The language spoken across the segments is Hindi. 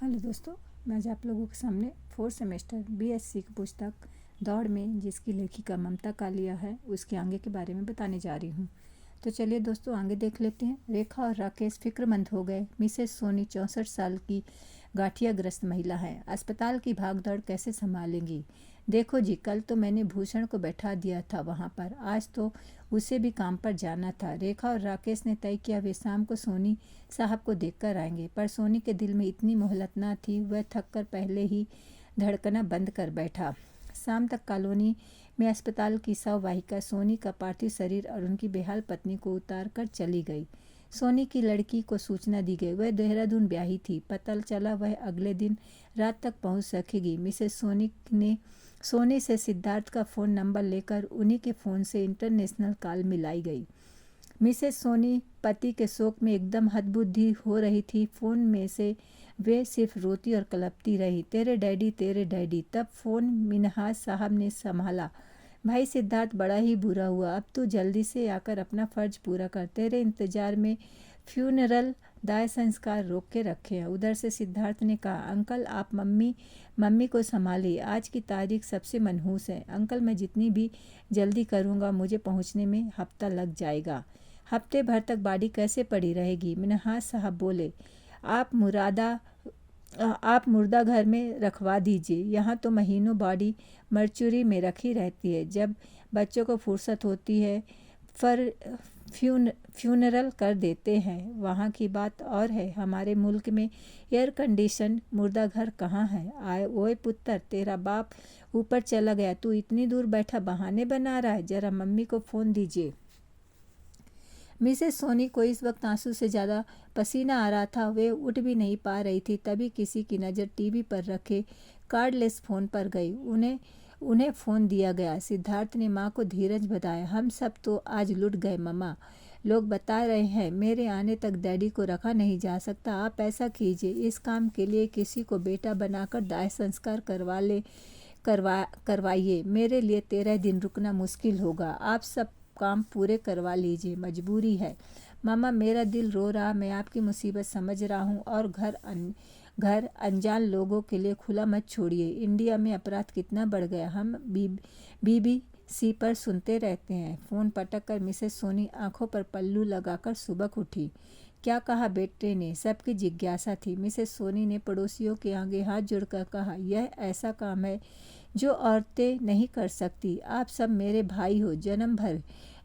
हेलो दोस्तों, मैं आज आप लोगों के सामने फोर्थ सेमेस्टर बीएससी की पुस्तक दौड़ में जिसकी लेखिका ममता कालिया है उसके आगे के बारे में बताने जा रही हूँ। तो चलिए दोस्तों आगे देख लेते हैं। रेखा और राकेश फिक्रमंद हो गए। मिसेस सोनी 64 साल की गाठियाग्रस्त महिला है। अस्पताल की भागदौड़ कैसे संभालेंगी? देखो जी, कल तो मैंने भूषण को बैठा दिया था वहाँ पर, आज तो उसे भी काम पर जाना था। रेखा और राकेश ने तय किया वे शाम को सोनी साहब को देखकर आएंगे, पर सोनी के दिल में इतनी मोहलत न थी। वह थक कर पहले ही धड़कना बंद कर बैठा। शाम तक कॉलोनी में अस्पताल की शववाहिका सोनी का पार्थिव शरीर और उनकी बेहाल पत्नी को उतार कर चली गई। सोनी की लड़की को सूचना दी गई। वह देहरादून ब्याही थी। पता चला वह अगले दिन रात तक पहुंच सकेगी। मिसेस सोनी ने सोनी से सिद्धार्थ का फ़ोन नंबर लेकर उन्हीं के फ़ोन से इंटरनेशनल कॉल मिलाई गई। मिसेस सोनी पति के शोक में एकदम हतबुद्धि हो रही थी। फ़ोन में से वे सिर्फ रोती और कलपती रही, तेरे डैडी तेरे डैडी। तब फ़ोन मिन्हाज साहब ने संभाला। भाई सिद्धार्थ, बड़ा ही बुरा हुआ, अब तू जल्दी से आकर अपना फ़र्ज पूरा कर। तेरे इंतज़ार में फ्यूनरल दाह संस्कार रोक के रखे हैं। उधर से सिद्धार्थ ने कहा, अंकल आप मम्मी को संभालिए, आज की तारीख सबसे मनहूस है। अंकल मैं जितनी भी जल्दी करूँगा मुझे पहुँचने में हफ्ता लग जाएगा। हफ्ते भर तक बॉडी कैसे पड़ी रहेगी? मिन्हाज साहब बोले, आप मुर्दा घर में रखवा दीजिए। यहाँ तो महीनों बॉडी मर्चुरी में रखी रहती है। जब बच्चों को फुर्सत होती है फ्यूनरल कर देते हैं। वहाँ की बात और है, हमारे मुल्क में एयर कंडीशन मुर्दा घर कहाँ है? आए ओए पुत्र, तेरा बाप ऊपर चला गया, तू इतनी दूर बैठा बहाने बना रहा है। जरा मम्मी को फ़ोन दीजिए। मिसेस सोनी को इस वक्त आंसू से ज़्यादा पसीना आ रहा था। वे उठ भी नहीं पा रही थी। तभी किसी की नज़र टीवी पर रखे कार्डलेस फ़ोन पर गई। उन्हें फ़ोन दिया गया। सिद्धार्थ ने माँ को धीरज बताया, हम सब तो आज लुट गए मम्मा। लोग बता रहे हैं मेरे आने तक डैडी को रखा नहीं जा सकता। आप ऐसा कीजिए, इस काम के लिए किसी को बेटा बनाकर दाह संस्कार करवाइए। मेरे लिए 13 दिन रुकना मुश्किल होगा। आप सब काम पूरे करवा लीजिए, मजबूरी है। मामा मेरा दिल रो रहा, मैं आपकी मुसीबत समझ रहा हूँ। और घर अनजान लोगों के लिए खुला मत छोड़िए। इंडिया में अपराध कितना बढ़ गया, हम BBC पर सुनते रहते हैं। फ़ोन पटक कर मिसेस सोनी आंखों पर पल्लू लगाकर सुबह उठी। क्या कहा बेटे ने? सबकी जिज्ञासा थी। मिसेस सोनी ने पड़ोसियों के आगे हाथ जोड़कर कहा, यह ऐसा काम है जो औरतें नहीं कर सकती। आप सब मेरे भाई हो।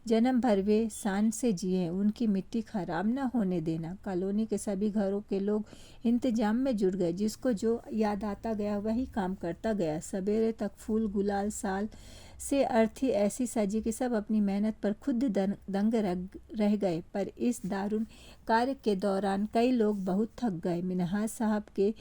जन्म भर वे शान से जिए, उनकी मिट्टी खराब ना होने देना। कॉलोनी के सभी घरों के लोग इंतजाम में जुट गए। जिसको जो याद आता गया वही काम करता गया। सवेरे तक फूल गुलाल साल से अर्थी ऐसी सजी कि सब अपनी मेहनत पर खुद दंग रह गए। पर इस दारुण कार्य के दौरान कई लोग बहुत थक गए। मिन्हाज साहब के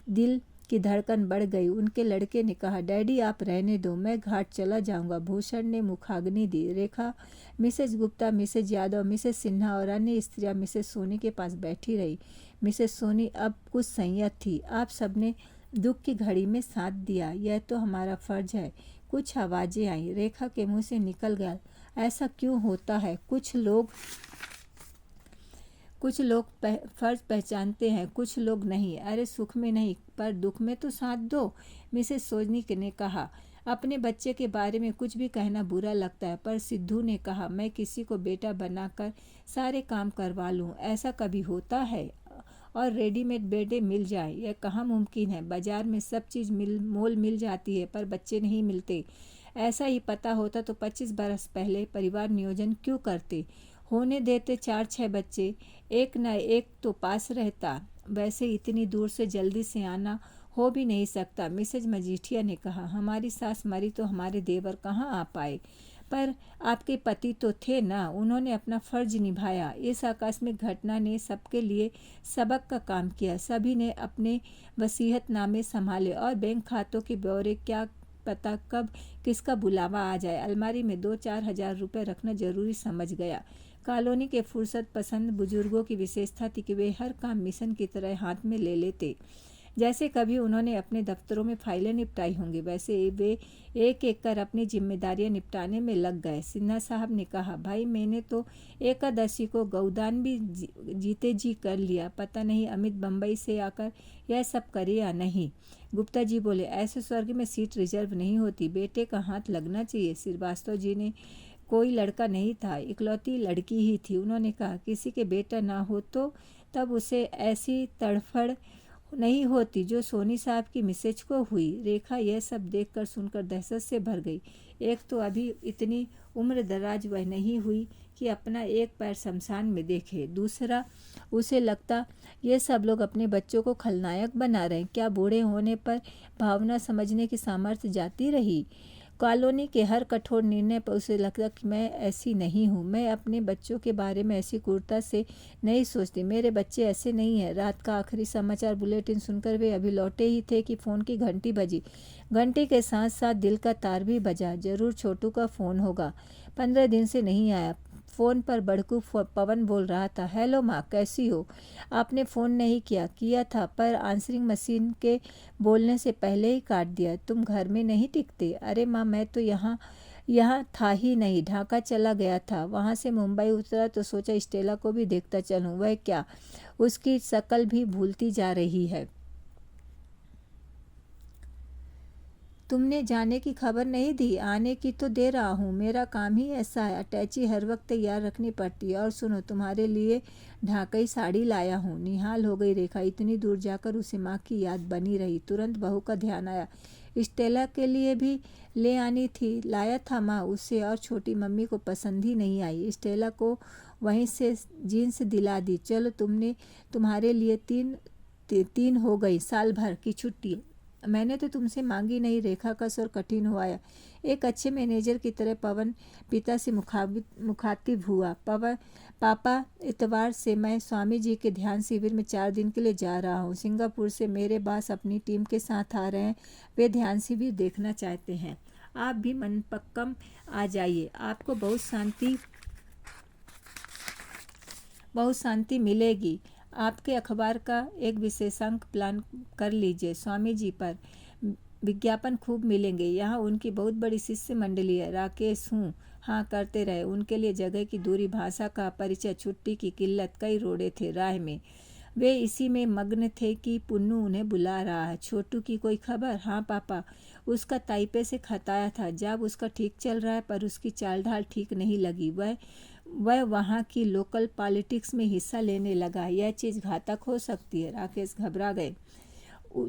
दिल की धड़कन बढ़ गई। उनके लड़के ने कहा, डैडी आप रहने दो, मैं घाट चला जाऊंगा। भूषण ने मुखाग्नि दी। Rekha, Mrs Gupta, Mrs Yadav, Mrs Sinha और अन्य स्त्रियां मिसेस सोनी के पास बैठी रही। मिसेस सोनी अब कुछ संयत थी। आप सबने दुख की घड़ी में साथ दिया, यह तो हमारा फर्ज है। कुछ आवाज़ें आई। रेखा के मुंह से निकल गया, ऐसा क्यों होता है? कुछ लोग फर्ज पहचानते हैं, कुछ लोग नहीं। अरे सुख में नहीं पर दुख में तो साथ दो। मिसेस सोनी ने कहा, अपने बच्चे के बारे में कुछ भी कहना बुरा लगता है, पर सिद्धू ने कहा, मैं किसी को बेटा बनाकर सारे काम करवा लूँ, ऐसा कभी होता है? और रेडीमेड बेटे मिल जाए, यह कहाँ मुमकिन है? बाजार में सब चीज़ मोल मिल जाती है, पर बच्चे नहीं मिलते। ऐसा ही पता होता तो 25 बरस पहले परिवार नियोजन क्यों करते? होने देते 4-6 बच्चे, एक न एक तो पास रहता। वैसे इतनी दूर से जल्दी से आना हो भी नहीं सकता। मिसेज मजीठिया ने कहा, हमारी सास मरी तो हमारे देवर कहाँ आ पाए? पर आपके पति तो थे ना, उन्होंने अपना फर्ज निभाया। इस आकस्मिक घटना ने सबके लिए सबक का काम किया। सभी ने अपने वसीयतनामे संभाले और बैंक खातों के ब्यौरे, क्या पता कब किसका बुलावा आ जाए। अलमारी में 2-4 हज़ार रुपये रखना जरूरी समझ गया। कॉलोनी के फुर्सत पसंद बुजुर्गों की विशेषता थी कि वे हर काम मिशन की तरह हाथ में ले लेते। जैसे कभी उन्होंने अपने दफ्तरों में फाइलें निपटाई होंगी, वैसे वे एक एक कर अपनी जिम्मेदारियां निपटाने में लग गए। सिन्हा साहब ने कहा, भाई मैंने तो एकादशी को गौदान भी जीते जी कर लिया, पता नहीं अमित बम्बई से आकर यह सब करे या नहीं। गुप्ता जी बोले, ऐसे स्वर्ग में सीट रिजर्व नहीं होती, बेटे का हाथ लगना चाहिए। श्रीवास्तव जी ने कोई लड़का नहीं था, इकलौती लड़की ही थी। उन्होंने कहा, किसी के बेटा ना हो तो तब उसे ऐसी तड़फड़ नहीं होती जो सोनी साहब की मिसेज को हुई। रेखा यह सब देखकर सुनकर दहशत से भर गई। एक तो अभी इतनी उम्र दराज वह नहीं हुई कि अपना एक पैर शमशान में देखे, दूसरा उसे लगता ये सब लोग अपने बच्चों को खलनायक बना रहे हैं। क्या बूढ़े होने पर भावना समझने की सामर्थ्य जाती रही? कॉलोनी के हर कठोर निर्णय पर उसे लगता कि मैं ऐसी नहीं हूँ, मैं अपने बच्चों के बारे में ऐसी क्रूरता से नहीं सोचती, मेरे बच्चे ऐसे नहीं हैं। रात का आखिरी समाचार बुलेटिन सुनकर वे अभी लौटे ही थे कि फ़ोन की घंटी बजी। घंटी के साथ साथ दिल का तार भी बजा। जरूर छोटू का फ़ोन होगा, 15 दिन से नहीं आया। फ़ोन पर बड़कू पवन बोल रहा था, हेलो माँ, कैसी हो? आपने फ़ोन नहीं किया? किया था, पर आंसरिंग मशीन के बोलने से पहले ही काट दिया। तुम घर में नहीं टिकते? अरे माँ, मैं तो यहाँ था ही नहीं, ढाका चला गया था। वहाँ से मुंबई उतरा तो सोचा स्टेला को भी देखता चलूँ। वह क्या, उसकी शक्ल भी भूलती जा रही है। तुमने जाने की खबर नहीं दी? आने की तो दे रहा हूँ, मेरा काम ही ऐसा है, अटैची हर वक्त तैयार रखनी पड़ती है। और सुनो, तुम्हारे लिए ढाकई साड़ी लाया हूँ। निहाल हो गई रेखा। इतनी दूर जाकर उसे माँ की याद बनी रही। तुरंत बहू का ध्यान आया, स्टेला के लिए भी ले आनी थी। लाया था माँ, उसे और छोटी मम्मी को पसंद ही नहीं आई। स्टेला को वहीं से जीन्स दिला दी। चलो, तुम्हारे लिए तीन हो गई, साल भर की छुट्टी। मैंने तो तुमसे मांगी नहीं। रेखा का स्वर कठिन हो आया। एक अच्छे मैनेजर की तरह पवन पिता से मुखातिब हुआ। पापा, इतवार से मैं स्वामी जी के ध्यान शिविर में 4 दिन के लिए जा रहा हूँ। सिंगापुर से मेरे बॉस अपनी टीम के साथ आ रहे हैं। वे ध्यान शिविर देखना चाहते हैं। आप भी मनपक्कम आ जाइए, आपको बहुत शांति मिलेगी। आपके अखबार का एक विशेषांक प्लान कर लीजिए। स्वामी जी पर विज्ञापन खूब मिलेंगे। यहाँ उनकी बहुत बड़ी शिष्य मंडली है। राकेश हूँ हाँ करते रहे। उनके लिए जगह की दूरी, भाषा का परिचय, छुट्टी की किल्लत, कई रोड़े थे राह में। वे इसी में मग्न थे कि पुन्नू उन्हें बुला रहा है। छोटू की कोई खबर? हाँ पापा, उसका ताइपे से खत आया था। जब उसका ठीक चल रहा है, पर उसकी चाल ढाल ठीक नहीं लगी। वह वहाँ की लोकल पॉलिटिक्स में हिस्सा लेने लगा। यह चीज़ घातक हो सकती है। राकेश घबरा गए।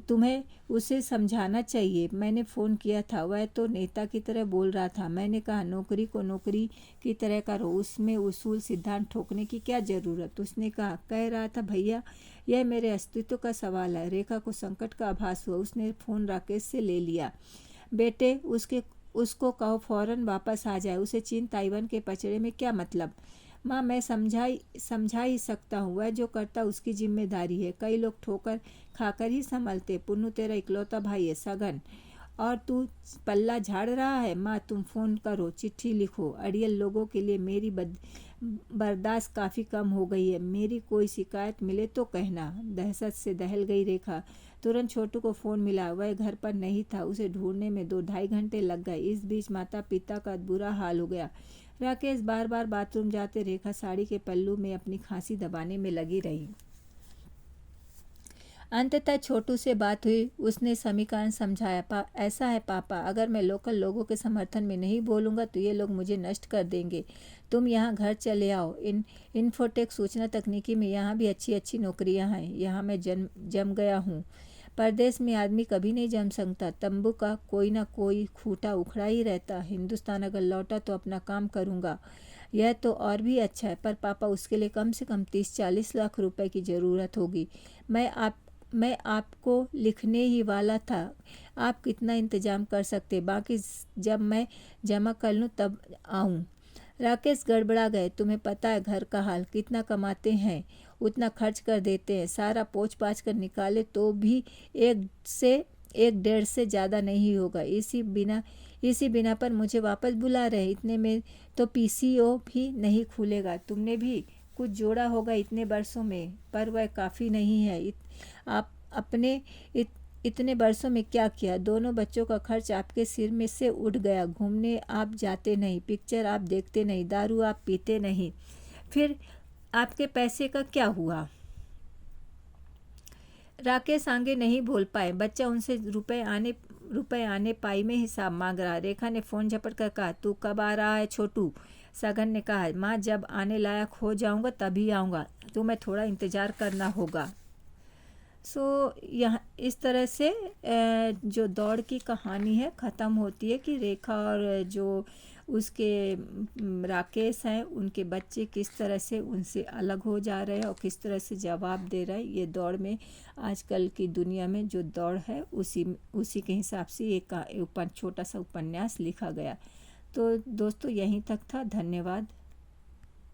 तुम्हें उसे समझाना चाहिए। मैंने फ़ोन किया था, वह तो नेता की तरह बोल रहा था। मैंने कहा, नौकरी को नौकरी की तरह करो, उसमें उसूल सिद्धांत ठोकने की क्या ज़रूरत? उसने कह रहा था भैया, यह मेरे अस्तित्व का सवाल है। रेखा को संकट का आभास हुआ। उसने फ़ोन राकेश से ले लिया। बेटे, उसको कहो फ़ौरन वापस आ जाए। उसे चीन ताइवान के पचड़े में क्या मतलब? माँ, मैं समझा ही सकता हूँ। वह जो करता उसकी जिम्मेदारी है। कई लोग ठोकर खाकर ही संभलते। पुन्नू तेरा इकलौता भाई है, सगन, और तू पल्ला झाड़ रहा है। माँ, तुम फ़ोन करो, चिट्ठी लिखो। अड़ियल लोगों के लिए मेरी बर्दाश्त काफ़ी कम हो गई है। मेरी कोई शिकायत मिले तो कहना। दहशत से दहल गई रेखा। तुरंत छोटू को फ़ोन मिला। वह घर पर नहीं था। उसे ढूंढने में 2-2.5 घंटे लग गए। इस बीच माता पिता का बुरा हाल हो गया। राकेश बार बार बाथरूम जाते। रेखा साड़ी के पल्लू में अपनी खांसी दबाने में लगी रही। अंततः छोटू से बात हुई। उसने समीकरण समझाया। ऐसा है पापा, अगर मैं लोकल लोगों के समर्थन में नहीं बोलूँगा तो ये लोग मुझे नष्ट कर देंगे। तुम यहाँ घर चले आओ। इन्फोटेक सूचना तकनीकी में यहाँ भी अच्छी अच्छी नौकरियाँ हैं। यहाँ मैं जम गया हूँ। परदेश में आदमी कभी नहीं जम सकता। तंबू का कोई ना कोई खूंटा उखड़ा ही रहता। हिंदुस्तान अगर लौटा तो अपना काम करूँगा। यह तो और भी अच्छा है, पर पापा उसके लिए कम से कम 30-40 लाख रुपए की ज़रूरत होगी। मैं आपको लिखने ही वाला था। आप कितना इंतज़ाम कर सकते? बाकी जब मैं जमा कर लूँ तब आऊँ। राकेश गड़बड़ा गए। तुम्हें पता है घर का हाल, कितना कमाते हैं उतना खर्च कर देते हैं। सारा पोंछ पाछ कर निकाले तो भी 1.5 से ज़्यादा नहीं होगा। इसी बिना पर मुझे वापस बुला रहे। इतने में तो पीसीओ भी नहीं खुलेगा। तुमने भी कुछ जोड़ा होगा इतने वर्षों में, पर वह काफ़ी नहीं है। अपने इतने वर्षों में क्या किया? दोनों बच्चों का खर्च आपके सिर में से उठ गया। घूमने आप जाते नहीं, पिक्चर आप देखते नहीं, दारू आप पीते नहीं, फिर आपके पैसे का क्या हुआ? राकेश आगे नहीं बोल पाए। बच्चा उनसे रुपए आने पाई में हिसाब मांग रहा। रेखा ने फ़ोन झपट कर कहा, तू कब आ रहा है छोटू? सघन ने कहा, माँ जब आने लायक हो जाऊंगा तभी आऊँगा, तुम्हें थोड़ा इंतज़ार करना होगा। यहाँ इस तरह से जो दौड़ की कहानी है ख़त्म होती है कि रेखा और जो उसके राकेश हैं उनके बच्चे किस तरह से उनसे अलग हो जा रहे हैं और किस तरह से जवाब दे रहे हैं। ये दौड़ में आजकल की दुनिया में जो दौड़ है उसी के हिसाब से एक छोटा सा उपन्यास लिखा गया। तो दोस्तों यहीं तक था। धन्यवाद।